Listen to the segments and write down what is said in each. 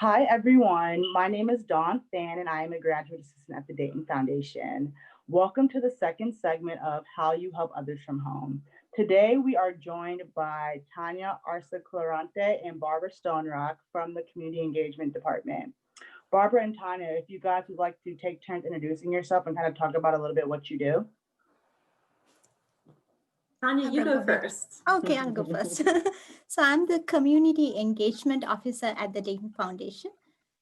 Hi, everyone. My name is Dawn Fan, and I am a graduate assistant at the Dayton Foundation. Welcome to the second segment of How You Help Others from Home. Today, we are joined by Tanya Arsa Clarante and Barbara Stonerock from the Community Engagement Department. Barbara and Tanya, if you guys would like to take turns introducing yourself and kind of talk about a little bit what you do. Tanya, you go first. Okay, I'll go first. So I'm the Community Engagement Officer at the Dayton Foundation,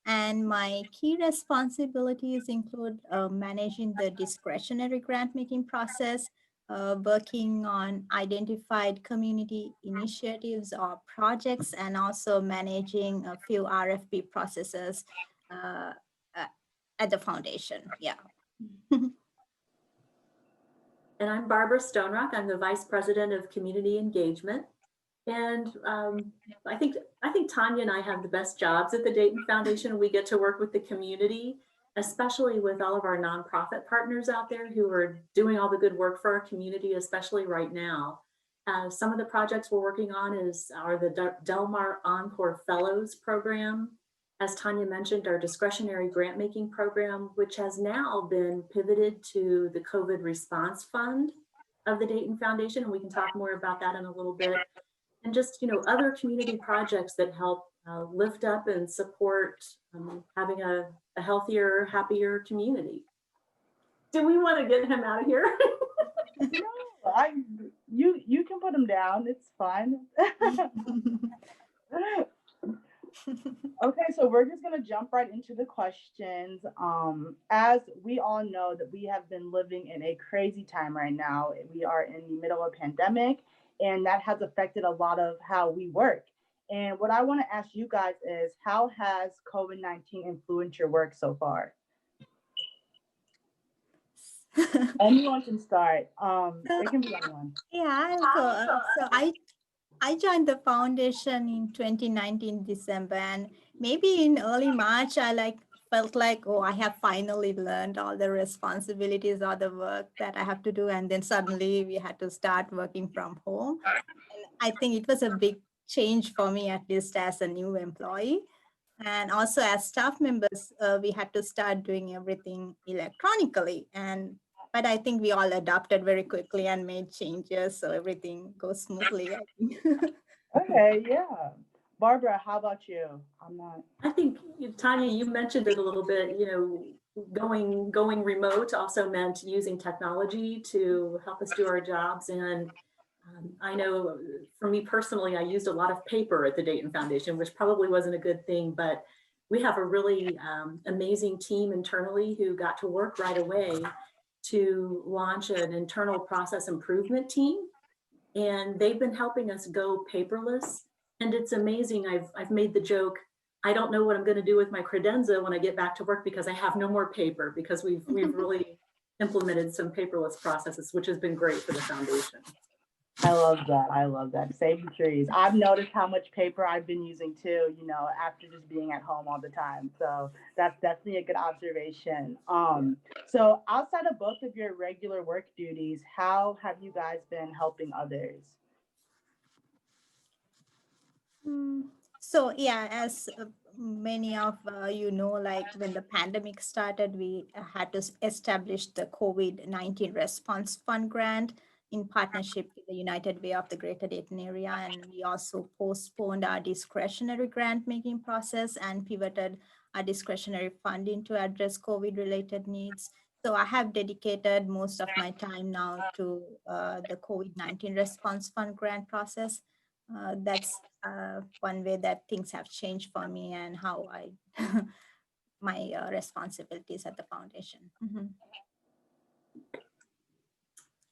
and my key responsibilities include managing the discretionary grant making process, working on identified community initiatives or projects, and also managing a few RFP processes uh, uh, at the foundation. Yeah. And I'm Barbara Stonerock. I'm the Vice President of Community Engagement. And I think Tanya and I have the best jobs at the Dayton Foundation. We get to work with the community, especially with all of our nonprofit partners out there who are doing all the good work for our community, especially right now. Some of the projects we're working on are the Del Mar Encore Fellows program. As Tanya mentioned, our discretionary grant making program, which has now been pivoted to the COVID response fund of the Dayton Foundation. And we can talk more about that in a little bit. And just, other community projects that help lift up and support having a healthier, happier community. Do we want to get him out of here? No, you can put him down. It's fine. Okay, so we're just gonna jump right into the questions. As we all know that we have been living in a crazy time right now. We are in the middle of a pandemic, and that has affected a lot of how we work. And what I want to ask you guys is, how has COVID-19 influenced your work so far? Anyone can start. It can be anyone. Yeah, I'll go. So I joined the foundation in 2019 December, and maybe in early March I felt like, oh, I have finally learned all the responsibilities or the work that I have to do, and then suddenly we had to start working from home. And I think it was a big change for me, at least as a new employee. And also as staff members, we had to start doing everything electronically. But I think we all adapted very quickly and made changes, so everything goes smoothly, I think. Okay, yeah. Barbara, how about you? I'm not. I think, Tanya, you mentioned it a little bit, going remote also meant using technology to help us do our jobs. And I know for me personally, I used a lot of paper at the Dayton Foundation, which probably wasn't a good thing, but we have a really amazing team internally who got to work right away to launch an internal process improvement team. And they've been helping us go paperless. And it's amazing. I've made the joke, I don't know what I'm going to do with my credenza when I get back to work because I have no more paper, because we've really implemented some paperless processes, which has been great for the foundation. I love that. I love that. Save the trees. I've noticed how much paper I've been using too, after just being at home all the time. So that's definitely a good observation. So outside of both of your regular work duties, how have you guys been helping others? So yeah, as many of you know, like when the pandemic started, we had to establish the COVID-19 Response Fund grant in partnership with the United Way of the Greater Dayton Area. And we also postponed our discretionary grant making process and pivoted our discretionary funding to address COVID-related needs. So I have dedicated most of my time now to the COVID-19 Response Fund grant process. That's one way that things have changed for me and how I my responsibilities at the foundation. Mm-hmm.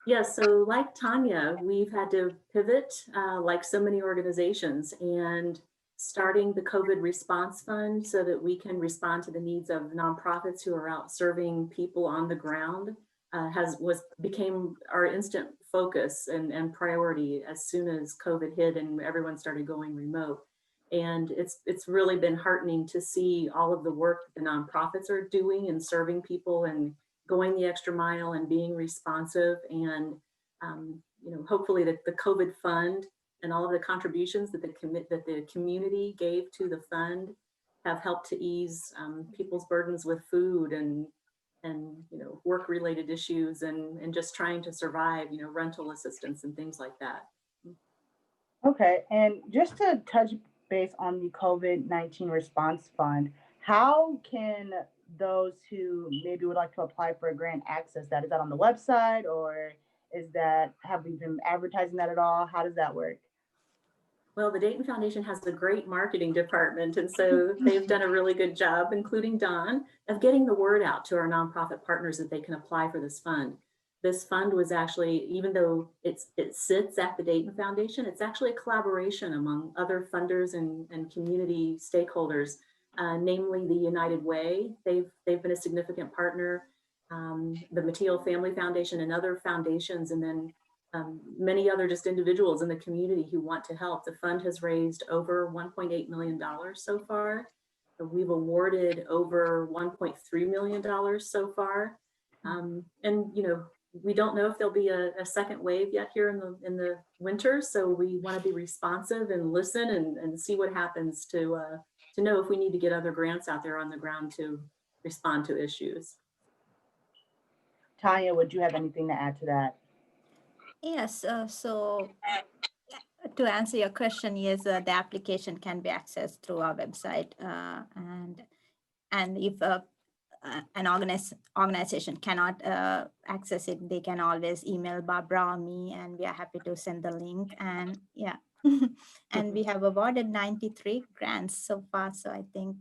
Yeah, so like Tanya, we've had to pivot like so many organizations, and starting the COVID response fund so that we can respond to the needs of nonprofits who are out serving people on the ground became our instant focus and priority as soon as COVID hit and everyone started going remote. And it's really been heartening to see all of the work the nonprofits are doing and serving people and going the extra mile and being responsive. And hopefully the COVID fund and all of the contributions that the community gave to the fund have helped to ease people's burdens with food and work related issues and just trying to survive, rental assistance and things like that. Okay, and just to touch base on the COVID-19 response fund, how can those who maybe would like to apply for a grant access that? Is that on the website or have we been advertising that at all? How does that work? Well, the Dayton Foundation has a great marketing department, and so they've done a really good job, including Don, of getting the word out to our nonprofit partners that they can apply for this fund. This fund was actually, even though it sits at the Dayton Foundation, it's actually a collaboration among other funders and community stakeholders, namely the United Way. They've been a significant partner, the Mateo Family Foundation and other foundations, and then many other just individuals in the community who want to help. The fund has raised over $1.8 million so far. We've awarded over $1.3 million so far. And we don't know if there'll be a second wave yet here in the winter. So we want to be responsive and listen and see what happens to know if we need to get other grants out there on the ground to respond to issues. Tanya, would you have anything to add to that? Yes, so to answer your question, yes, the application can be accessed through our website, and if an organization cannot access it, they can always email Barbara or me, and we are happy to send the link. And yeah, and we have awarded 93 grants so far, so I think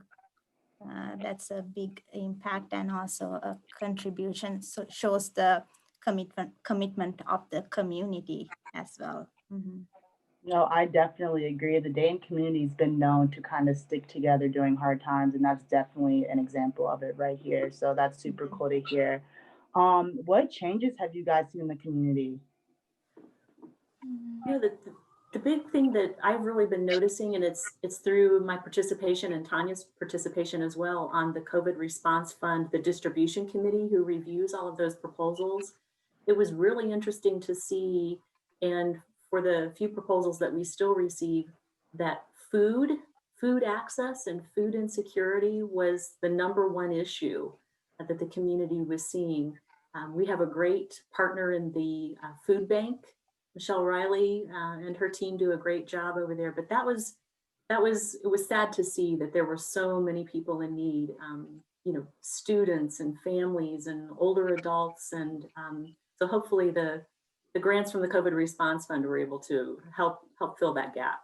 that's a big impact and also a contribution. So shows the commitment of the community as well. Mm-hmm. No, I definitely agree. The Dayton community has been known to kind of stick together during hard times, and that's definitely an example of it right here. So that's super cool to hear. What changes have you guys seen in the community? The big thing that I've really been noticing, and it's through my participation and Tanya's participation as well on the COVID response fund, the distribution committee who reviews all of those proposals. It was really interesting to see, and for the few proposals that we still receive, that food access and food insecurity was the #1 issue that the community was seeing. We have a great partner in the food bank. Michelle Riley and her team do a great job over there, but it was sad to see that there were so many people in need, students and families and older adults. And so hopefully the grants from the COVID response fund were able to help fill that gap.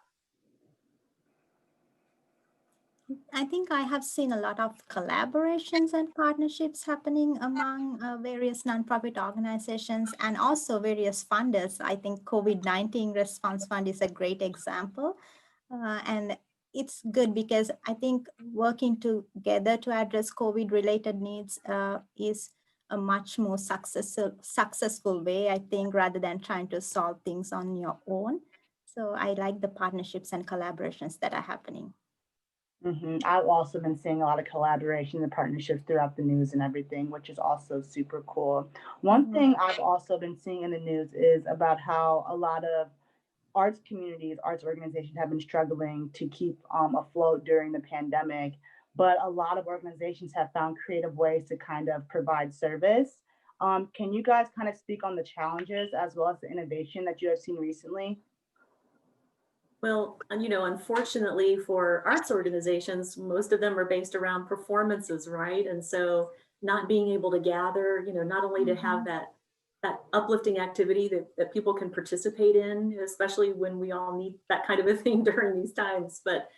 I think I have seen a lot of collaborations and partnerships happening among various nonprofit organizations and also various funders. I think COVID-19 Response Fund is a great example. And it's good because I think working together to address COVID-related needs is a much more successful way, I think, rather than trying to solve things on your own. So I like the partnerships and collaborations that are happening. Mm-hmm. I've also been seeing a lot of collaboration and partnerships throughout the news and everything, which is also super cool. One thing I've also been seeing in the news is about how a lot of arts communities, arts organizations have been struggling to keep afloat during the pandemic, but a lot of organizations have found creative ways to kind of provide service. Can you guys kind of speak on the challenges as well as the innovation that you have seen recently? Well, unfortunately for arts organizations, most of them are based around performances, right? And so not being able to gather, not only to have that uplifting activity that people can participate in, especially when we all need that kind of a thing during these times, but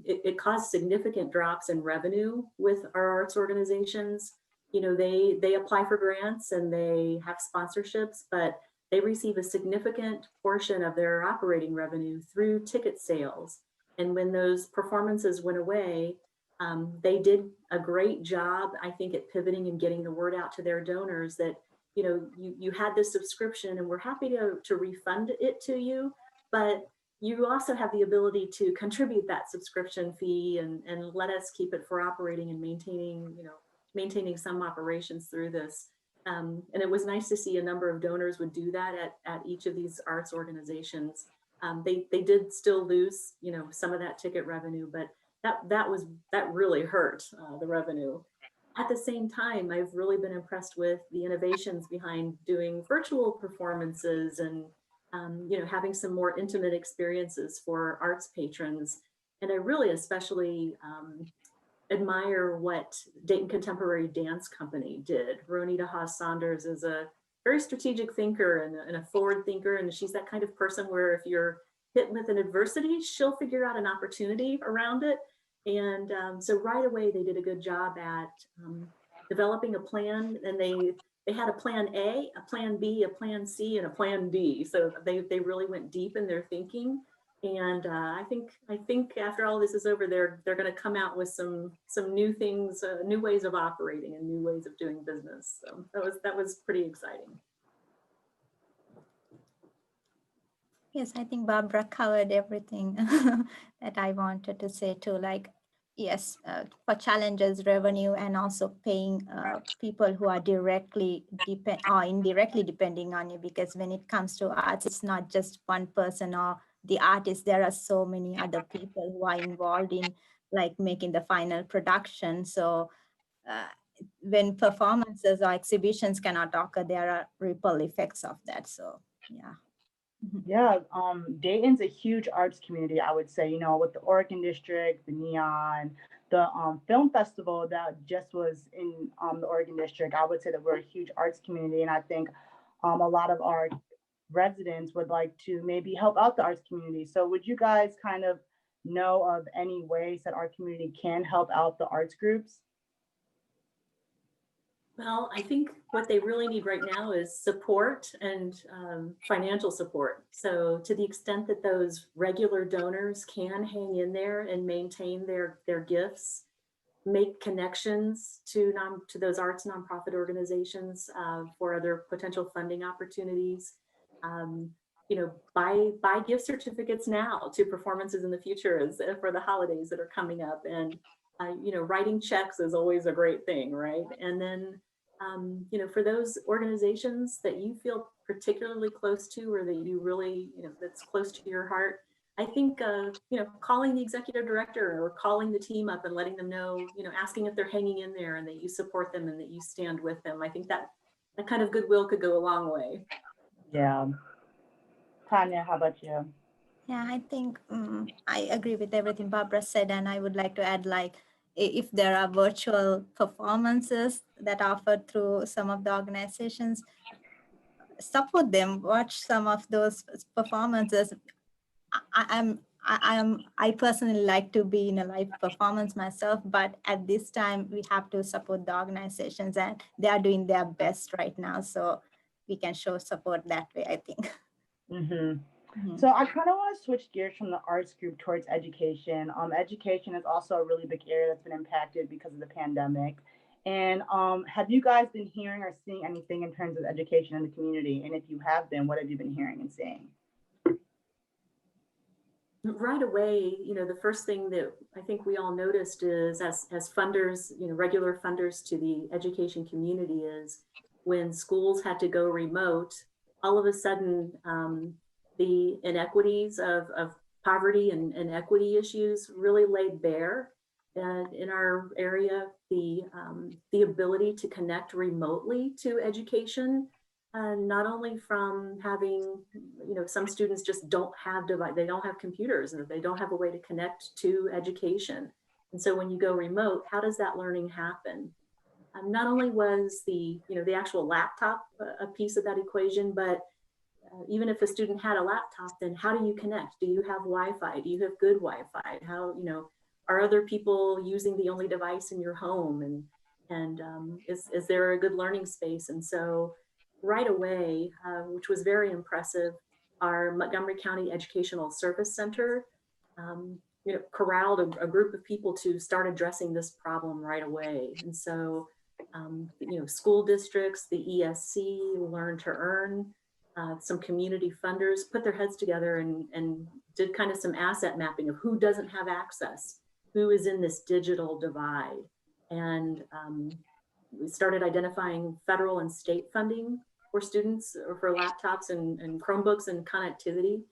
it caused significant drops in revenue with our arts organizations. They apply for grants and they have sponsorships, but they receive a significant portion of their operating revenue through ticket sales. And when those performances went away, they did a great job, I think, at pivoting and getting the word out to their donors that, you had this subscription and we're happy to refund it to you, but you also have the ability to contribute that subscription fee and let us keep it for operating and maintaining some operations through this. And it was nice to see a number of donors would do that at each of these arts organizations. They did still lose, some of that ticket revenue, but that really hurt the revenue. At the same time, I've really been impressed with the innovations behind doing virtual performances and having some more intimate experiences for arts patrons. And I really especially admire what Dayton Contemporary Dance Company did. Ronita Haas Saunders is a very strategic thinker and a forward thinker, and she's that kind of person where if you're hit with an adversity, she'll figure out an opportunity around it. And so right away, they did a good job at developing a plan, and they had a plan A, a plan B, a plan C, and a plan D. So they really went deep in their thinking. And I think after all this is over, they're going to come out with some new things, new ways of operating, and new ways of doing business. So that was pretty exciting. Yes, I think Barbara covered everything that I wanted to say too. Like, yes, for challenges, revenue, and also paying people who are directly or indirectly depending on you. Because when it comes to arts, it's not just one person or the artist. There are so many other people who are involved in like making the final production. So when performances or exhibitions cannot occur, there are ripple effects of that. So yeah. Yeah, Dayton's a huge arts community, I would say, with the Oregon District, the Neon, the film festival that just was in the Oregon District. I would say that we're a huge arts community, and I think a lot of our residents would like to maybe help out the arts community. So would you guys kind of know of any ways that our community can help out the arts groups? Well, I think what they really need right now is support and financial support. So to the extent that those regular donors can hang in there and maintain their gifts, make connections to those arts nonprofit organizations for other potential funding opportunities. Buy gift certificates now to performances in the future for the holidays that are coming up. And writing checks is always a great thing, right? And then, for those organizations that you feel particularly close to, or that you really, that's close to your heart, I think, calling the executive director or calling the team up and letting them know, asking if they're hanging in there and that you support them and that you stand with them. I think that kind of goodwill could go a long way. Yeah. Tanya, how about you? Yeah, I think I agree with everything Barbara said, and I would like to add, like, if there are virtual performances that are offered through some of the organizations, support them, watch some of those performances. I personally like to be in a live performance myself, but at this time we have to support the organizations, and they are doing their best right now. So we can show support that way, I think. Mm-hmm. So I kind of want to switch gears from the arts group towards education. Education is also a really big area that's been impacted because of the pandemic. And have you guys been hearing or seeing anything in terms of education in the community? And if you have been, what have you been hearing and seeing? Right away, the first thing that I think we all noticed is as funders, regular funders to the education community, is when schools had to go remote, all of a sudden, the inequities of poverty and equity issues really laid bare. And in our area, the ability to connect remotely to education, not only from having, some students just don't have they don't have computers, and they don't have a way to connect to education. And so when you go remote, how does that learning happen? Not only was the actual laptop a piece of that equation, but even if a student had a laptop, then how do you connect? Do you have Wi-Fi? Do you have good Wi-Fi? How, are other people using the only device in your home? And is there a good learning space? And so right away, which was very impressive, our Montgomery County Educational Service Center corralled a group of people to start addressing this problem right away. And so, school districts, the ESC, Learn to Earn, some community funders put their heads together and did kind of some asset mapping of who doesn't have access, who is in this digital divide. And we started identifying federal and state funding for students or for laptops and Chromebooks and connectivity.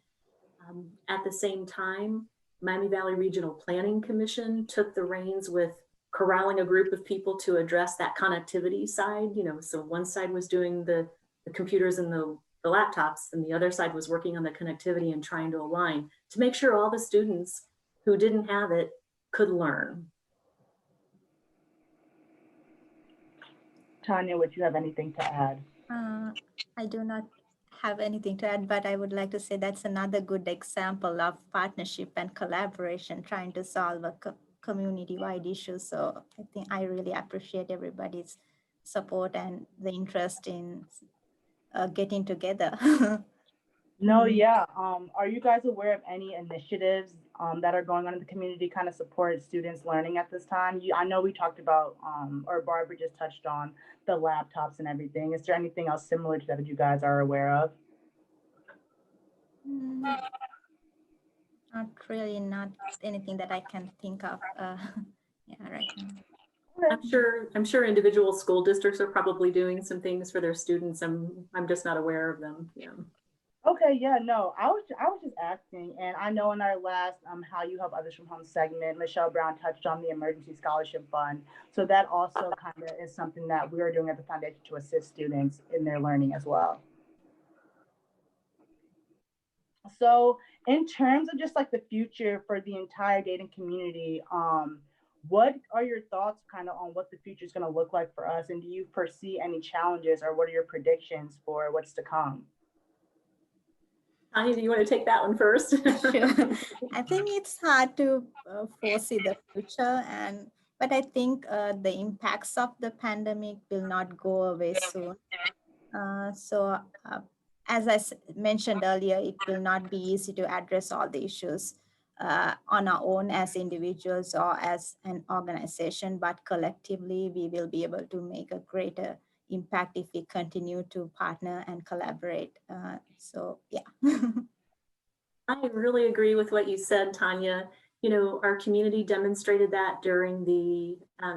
At the same time, Miami Valley Regional Planning Commission took the reins with corralling a group of people to address that connectivity side. So one side was doing the computers and the laptops, and the other side was working on the connectivity and trying to align to make sure all the students who didn't have it could learn. Tanya, would you have anything to add? I do not have anything to add, but I would like to say that's another good example of partnership and collaboration trying to solve a community-wide issue. So I think I really appreciate everybody's support and the interest in getting together. No, yeah. Are you guys aware of any initiatives that are going on in the community kind of support students learning at this time? I know we talked about, or Barbara just touched on the laptops and everything. Is there anything else similar to that you guys are aware of? Not really, not anything that I can think of. Yeah, right now. I'm sure individual school districts are probably doing some things for their students. I'm just not aware of them. Yeah. Okay, yeah, no, I was just asking, and I know in our last How You Help Others from Home segment, Michelle Brown touched on the Emergency Scholarship Fund. So that also kind of is something that we are doing at the foundation to assist students in their learning as well. So in terms of just like the future for the entire Dayton community, what are your thoughts kind of on what the future is going to look like for us? And do you foresee any challenges, or what are your predictions for what's to come? Tanya, do you want to take that one first? Sure. I think it's hard to foresee the future, but I think the impacts of the pandemic will not go away soon. As I mentioned earlier, it will not be easy to address all the issues on our own as individuals or as an organization, but collectively we will be able to make a greater impact if we continue to partner and collaborate. So yeah. I really agree with what you said, Tanya. Our community demonstrated that during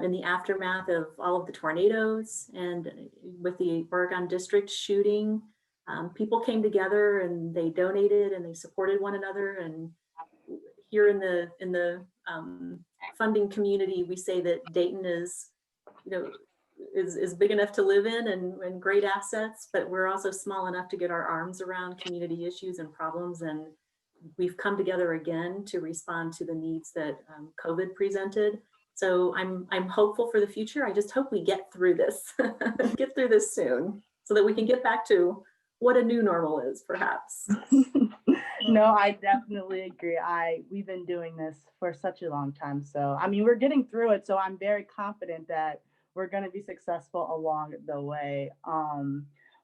in the aftermath of all of the tornadoes and with the Oregon District shooting. People came together and they donated and they supported one another. And here in the funding community, we say that Dayton is big enough to live in and great assets, but we're also small enough to get our arms around community issues and problems. And we've come together again to respond to the needs that COVID presented. So I'm hopeful for the future. I just hope we get through this, get through this soon so that we can get back to what a new normal is, perhaps. No, I definitely agree. We've been doing this for such a long time. So, I mean, we're getting through it. So I'm very confident that we're going to be successful along the way.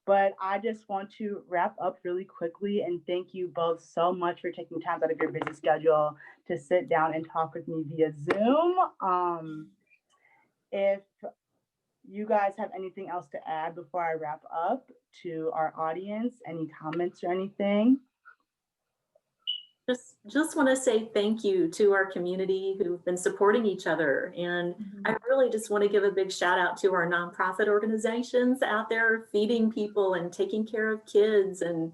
But I just want to wrap up really quickly and thank you both so much for taking time out of your busy schedule to sit down and talk with me via Zoom. If you guys have anything else to add before I wrap up to our audience, any comments or anything? Just want to say thank you to our community who've been supporting each other. And I really just want to give a big shout out to our nonprofit organizations out there feeding people and taking care of kids and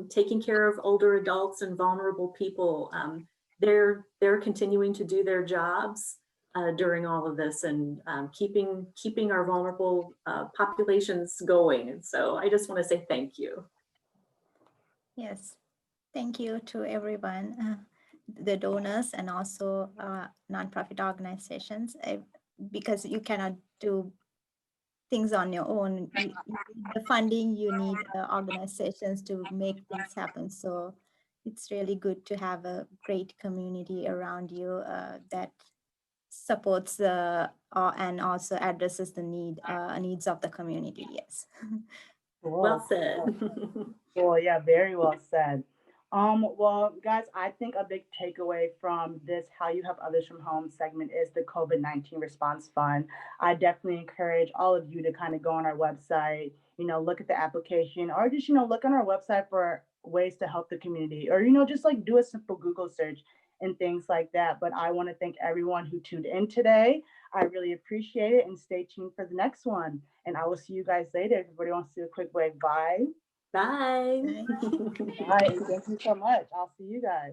taking care of older adults and vulnerable people. They're continuing to do their jobs during all of this and keeping our vulnerable populations going. And so I just want to say thank you. Yes. Thank you to everyone, the donors and also nonprofit organizations, because you cannot do things on your own. You need the funding, you need organizations to make things happen. So it's really good to have a great community around you that supports the and also addresses the needs of the community. Yes. Cool. Well said. Cool. Yeah, very well said. Well, guys, I think a big takeaway from this How You Help Others from Home segment is the COVID-19 Response Fund. I definitely encourage all of you to kind of go on our website, look at the application, or just, look on our website for ways to help the community, or, just like do a simple Google search and things like that. But I want to thank everyone who tuned in today. I really appreciate it, and stay tuned for the next one. And I will see you guys later. Everybody wants to do a quick wave. Bye. Bye. Bye. Thank you so much. I'll see you guys.